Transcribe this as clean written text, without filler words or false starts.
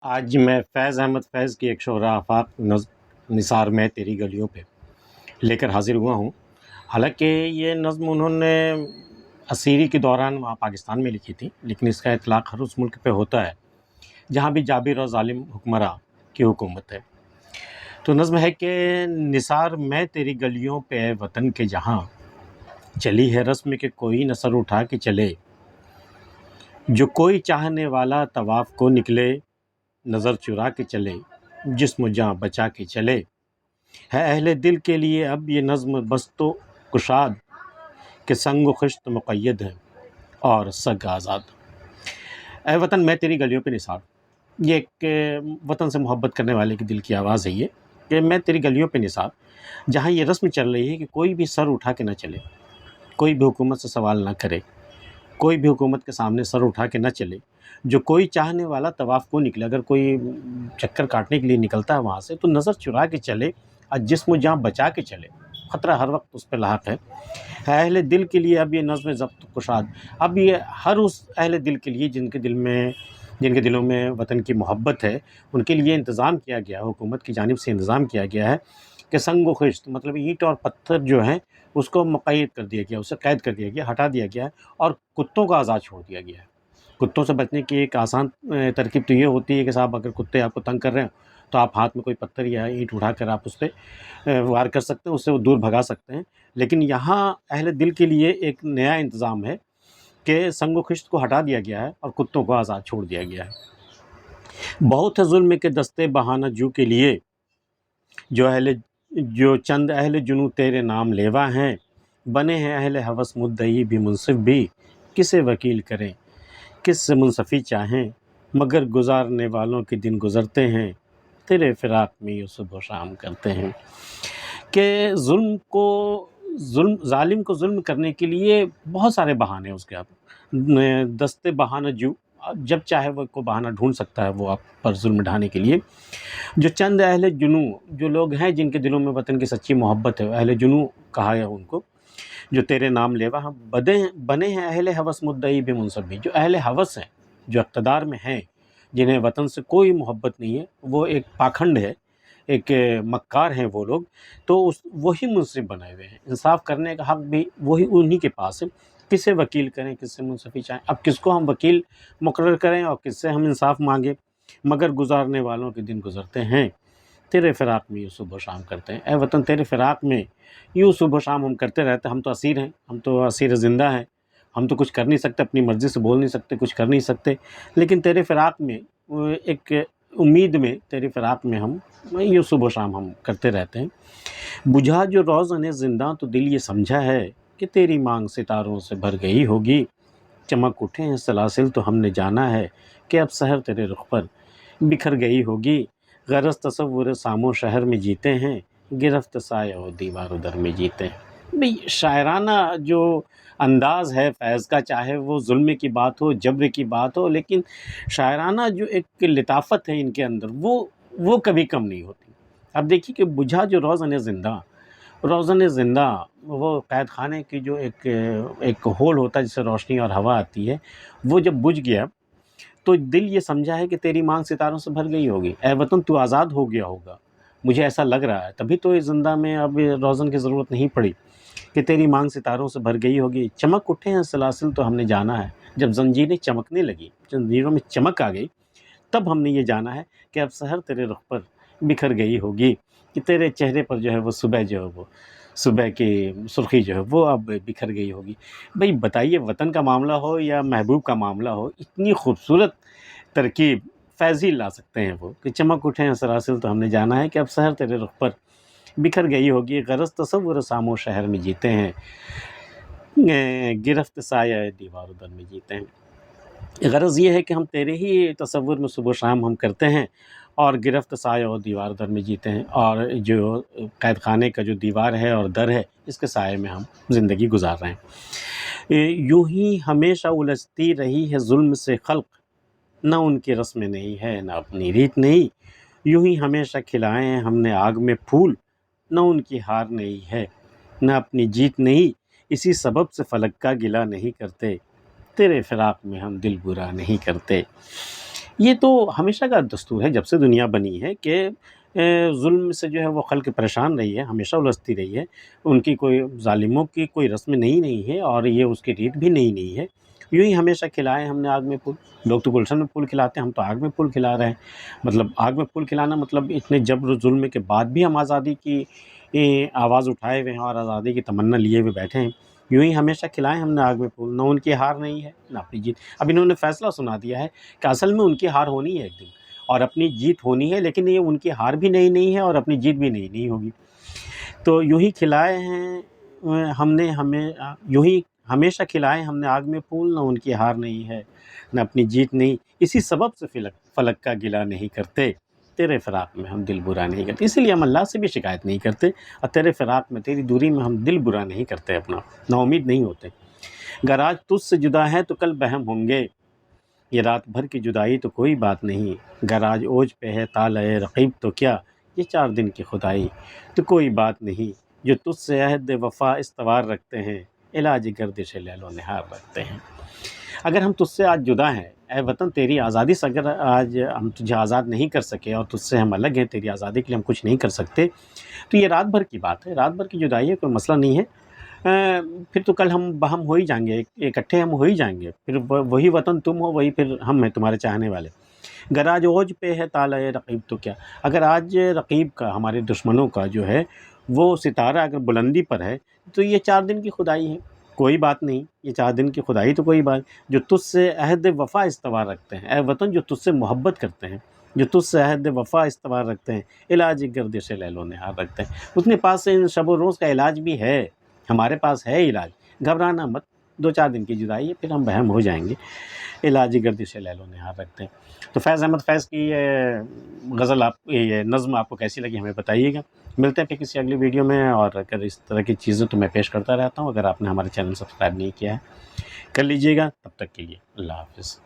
آج میں فیض احمد فیض کی ایک شعرا آفاق نظم نثار میں تیری گلیوں پہ لے کر حاضر ہوا ہوں۔ حالانکہ یہ نظم انہوں نے اسیری کے دوران وہاں پاکستان میں لکھی تھی، لیکن اس کا اطلاق ہر اس ملک پہ ہوتا ہے جہاں بھی جابر اور ظالم حکمراں کی حکومت ہے۔ تو نظم ہے کہ نثار میں تیری گلیوں پہ اے وطن کے جہاں چلی ہے رسم کہ کوئی نہ سر اٹھا کے چلے، جو کوئی چاہنے والا طواف کو نکلے، نظر چرا کے چلے، جسم و جاں بچا کے چلے، ہے اہل دل کے لیے اب یہ نظم بست و کشاد کہ سنگ و خشت مقید ہے اور سگ آزاد۔ اے وطن میں تیری گلیوں پہ نثار، یہ ایک وطن سے محبت کرنے والے کی دل کی آواز ہے یہ کہ میں تیری گلیوں پہ نثار، جہاں یہ رسم چل رہی ہے کہ کوئی بھی سر اٹھا کے نہ چلے، کوئی بھی حکومت سے سوال نہ کرے، کوئی بھی حکومت کے سامنے سر اٹھا کے نہ چلے، جو کوئی چاہنے والا طواف کو نکلے، اگر کوئی چکر کاٹنے کے لیے نکلتا ہے وہاں سے تو نظر چرا کے چلے اور جسم و جاں بچا کے چلے، خطرہ ہر وقت اس پہ لاحق ہے۔ اہل دل کے لیے اب یہ نظم ضبط کشاد، اب یہ ہر اس اہل دل کے لیے جن کے دلوں میں وطن کی محبت ہے، ان کے لیے انتظام کیا گیا، حکومت کی جانب سے انتظام کیا گیا ہے کہ سنگ و خشت مطلب اینٹ اور پتھر جو ہیں اس کو مقید کر دیا گیا، اسے قید کر دیا گیا، ہٹا دیا گیا ہے، اور کتوں کو آزاد چھوڑ دیا گیا ہے۔ کتوں سے بچنے کی ایک آسان ترکیب تو یہ ہوتی ہے کہ صاحب اگر کتے آپ کو تنگ کر رہے ہیں تو آپ ہاتھ میں کوئی پتھر یا اینٹ اٹھا کر آپ اس پہ وار کر سکتے ہیں، اس سے وہ دور بھگا سکتے ہیں۔ لیکن یہاں اہل دل کے لیے ایک نیا انتظام ہے کہ سنگ و خشت کو ہٹا دیا گیا ہے اور کتوں کو آزاد چھوڑ دیا گیا ہے۔ بہت ہے ظلم کے دستے بہانہ جو کے لیے، جو چند اہل جنوں تیرے نام لیوا ہیں، بنے ہیں اہل ہوس مدعی بھی منصف بھی، کسے وکیل کریں کس سے منصفی چاہیں، مگر گزارنے والوں کے دن گزرتے ہیں، تیرے فراق میں یہ صبح و شام کرتے ہیں۔ کہ ظالم کو ظلم کرنے کے لیے بہت سارے بہانے اس کے دستے بہانہ جب چاہے وہ کو بہانہ ڈھونڈ سکتا ہے وہ آپ پر ظلم ڈھانے کے لیے۔ جو چند اہل جنوں، جو لوگ ہیں جن کے دلوں میں وطن کی سچی محبت ہے، اہل جنوں کہا ہے ان کو، جو تیرے نام لیوا بنے ہیں اہل ہوس مدعی بھی منصف بھی، جو اہل ہوس ہیں، جو اقتدار میں ہیں، جنہیں وطن سے کوئی محبت نہیں ہے، وہ ایک پاکھنڈ ہے، ایک مکار ہیں وہ لوگ، تو وہی منصف بنائے ہوئے ہیں، انصاف کرنے کا حق بھی وہی انہی کے پاس ہے۔ کسے وکیل کریں کس سے منصفی چاہیں، اب کس کو ہم وکیل مقرر کریں اور کس سے ہم انصاف مانگیں، مگر گزارنے والوں کے دن گزرتے ہیں، تیرے فراق میں یوں صبح و شام کرتے ہیں۔ اے وطن تیرے فراق میں یوں صبح و شام ہم کرتے رہتے ہیں، ہم تو اسیر ہیں، ہم تو اسیر زندہ ہیں، ہم تو کچھ کر نہیں سکتے، اپنی مرضی سے بول نہیں سکتے، کچھ کر نہیں سکتے، لیکن تیرے فراق میں ایک امید میں، تیرے فراق میں ہم یوں صبح و شام ہم کرتے رہتے ہیں۔ بجھا جو روزن زنداں تو دل یہ سمجھا ہے کہ تیری مانگ ستاروں سے بھر گئی ہوگی، چمک اٹھے ہیں سلاسل تو ہم نے جانا ہے کہ اب سحر تیرے رخ پر بکھر گئی ہوگی، غرض تصور سامو شہر میں جیتے ہیں، گرفت سایہ و دیوار در میں جیتے ہیں۔ بھئی شاعرانہ جو انداز ہے فیض کا، چاہے وہ ظلم کی بات ہو، جبر کی بات ہو، لیکن شاعرانہ جو ایک لطافت ہے ان کے اندر وہ کبھی کم نہیں ہوتی۔ اب دیکھیے کہ بجھا جو روزن زندہ وہ قید خانے کی جو ایک ہول ہوتا ہے جس سے روشنی اور ہوا آتی ہے، وہ جب بجھ گیا تو دل یہ سمجھا ہے کہ تیری مانگ ستاروں سے بھر گئی ہوگی، اے وطن تو آزاد ہو گیا ہوگا، مجھے ایسا لگ رہا ہے، تبھی تو اس زندہ میں اب روزن کی ضرورت نہیں پڑی کہ تیری مانگ ستاروں سے بھر گئی ہوگی، چمک اٹھے ہیں سلاسل تو ہم نے جانا ہے۔ جب زنجیریں چمکنے لگی، زنجیروں میں چمک آ گئی، تب ہم نے یہ جانا ہے کہ اب سحر تیرے رخ پر بکھر گئی ہوگی، کہ تیرے چہرے پر جو ہے وہ صبح کی سرخی جو ہے وہ اب بکھر گئی ہوگی۔ بھئی بتائیے، وطن کا معاملہ ہو یا محبوب کا معاملہ ہو، اتنی خوبصورت ترکیب فیض ہی لا سکتے ہیں وہ، کہ چمک اٹھے ہیں سلاسل تو ہم نے جانا ہے کہ اب سحر تیرے رخ پر بکھر گئی ہوگی، غرض تصور سامو شہر میں جیتے ہیں، گرفت سایہ دیوار در میں جیتے ہیں۔ غرض یہ ہے کہ ہم تیرے ہی تصور میں صبح و شام ہم کرتے ہیں، اور گرفت سایہ و دیوار در میں جیتے ہیں، اور جو قید خانے کا جو دیوار ہے اور در ہے، اس کے سائے میں ہم زندگی گزار رہے ہیں۔ یوں ہی ہمیشہ الجھتی رہی ہے ظلم سے خلق، نہ ان کی رسم نہیں ہے نہ اپنی ریت نہیں، یوں ہی ہمیشہ کھلائے ہیں ہم نے آگ میں پھول، نہ ان کی ہار نہیں ہے نہ اپنی جیت نہیں، اسی سبب سے فلک کا گلہ نہیں کرتے، تیرے فراق میں ہم دل برا نہیں کرتے۔ یہ تو ہمیشہ کا دستور ہے، جب سے دنیا بنی ہے کہ ظلم سے جو ہے وہ خلق پریشان رہی ہے، ہمیشہ الجھتی رہی ہے، ان کی کوئی ظالموں کی کوئی رسم نہیں ہے، اور یہ اس کی ریت بھی نہیں ہے۔ یوں ہی ہمیشہ کھلائے ہم نے آگ میں پھول، لوگ تو گلشن میں پھول کھلاتے ہیں، ہم تو آگ میں پھول کھلا رہے ہیں۔ مطلب آگ میں پھول کھلانا مطلب اتنے جبر و ظلم کے بعد بھی ہم آزادی کی آواز اٹھائے ہوئے ہیں اور آزادی کی تمنا لیے ہوئے بیٹھے ہیں۔ یوں ہی ہمیشہ کھلائے ہم نے آگ میں پھول، نہ ان کی ہار نہیں ہے نہ اپنی جیت۔ اب انہوں نے فیصلہ سنا دیا ہے کہ اصل میں ان کی ہار ہونی ہے ایک دن، اور اپنی جیت ہونی ہے، لیکن یہ ان کی ہار بھی نہیں ہے اور اپنی جیت بھی نہیں ہوگی۔ تو یوں ہی کھلائے ہیں ہم نے یوں ہی ہمیشہ کھلائے ہم نے آگ میں پھول، نہ ان کی ہار نہیں ہے نہ اپنی جیت نہیں، اسی سبب سے فلک کا گلہ نہیں کرتے، تیرے فراق میں ہم دل برا نہیں کرتے۔ اسی لیے ہم اللہ سے بھی شکایت نہیں کرتے، اور تیرے فراق میں، تیری دوری میں ہم دل برا نہیں کرتے، اپنا نا امید نہیں ہوتے۔ گر آج تجھ سے جدا ہے تو کل بہم ہوں گے، یہ رات بھر کی جدائی تو کوئی بات نہیں، گر آج اوج پہ ہے طالع رقیب تو کیا، یہ 4 دن کی خدائی تو کوئی بات نہیں، جو تجھ سے عہد وفا استوار رکھتے ہیں، علاج گردش لیل و نہار رکھتے ہیں۔ اگر ہم تجھ سے آج جدا ہیں اے وطن، تیری آزادی سے اگر آج ہم تجھے آزاد نہیں کر سکے اور تجھ سے ہم الگ ہیں، تیری آزادی کے لیے ہم کچھ نہیں کر سکتے، تو یہ رات بھر کی بات ہے، رات بھر کی جدائی ہے، کوئی مسئلہ نہیں ہے۔ پھر تو کل ہم باہم ہو ہی جائیں گے، اکٹھے ہم ہو ہی جائیں گے، پھر وہی وطن تم ہو، وہی پھر ہم ہیں تمہارے چاہنے والے۔ گر آج اوج پہ ہے طالع رقیب تو کیا، اگر آج رقیب کا، ہمارے دشمنوں کا جو ہے وہ ستارہ اگر بلندی پر ہے، تو یہ 4 دن کی خدائی ہے، کوئی بات نہیں، یہ 4 دن کی خدائی تو کوئی بات، جو تجھ سے عہد وفا استوار رکھتے ہیں اے وطن، جو تجھ سے محبت کرتے ہیں، جو تجھ سے عہد وفا استوار رکھتے ہیں، علاج گردش لیل و نہار رکھتے ہیں، اس کے پاس سے شب و روز کا علاج بھی ہے، ہمارے پاس ہے علاج، گھبرانا مت، 2-4 دن کی جدائی ہے، پھر ہم بہم ہو جائیں گے، علاج گردش لیل و نہار رکھتے ہیں۔ تو فیض احمد فیض کی یہ غزل، یہ نظم آپ کو کیسی لگی ہمیں بتائیے گا۔ ملتے ہیں پھر کسی اگلی ویڈیو میں، اور اگر اس طرح کی چیزیں تو میں پیش کرتا رہتا ہوں، اگر آپ نے ہمارے چینل سبسکرائب نہیں کیا ہے کر لیجئے گا۔ تب تک کے لیے اللہ حافظ۔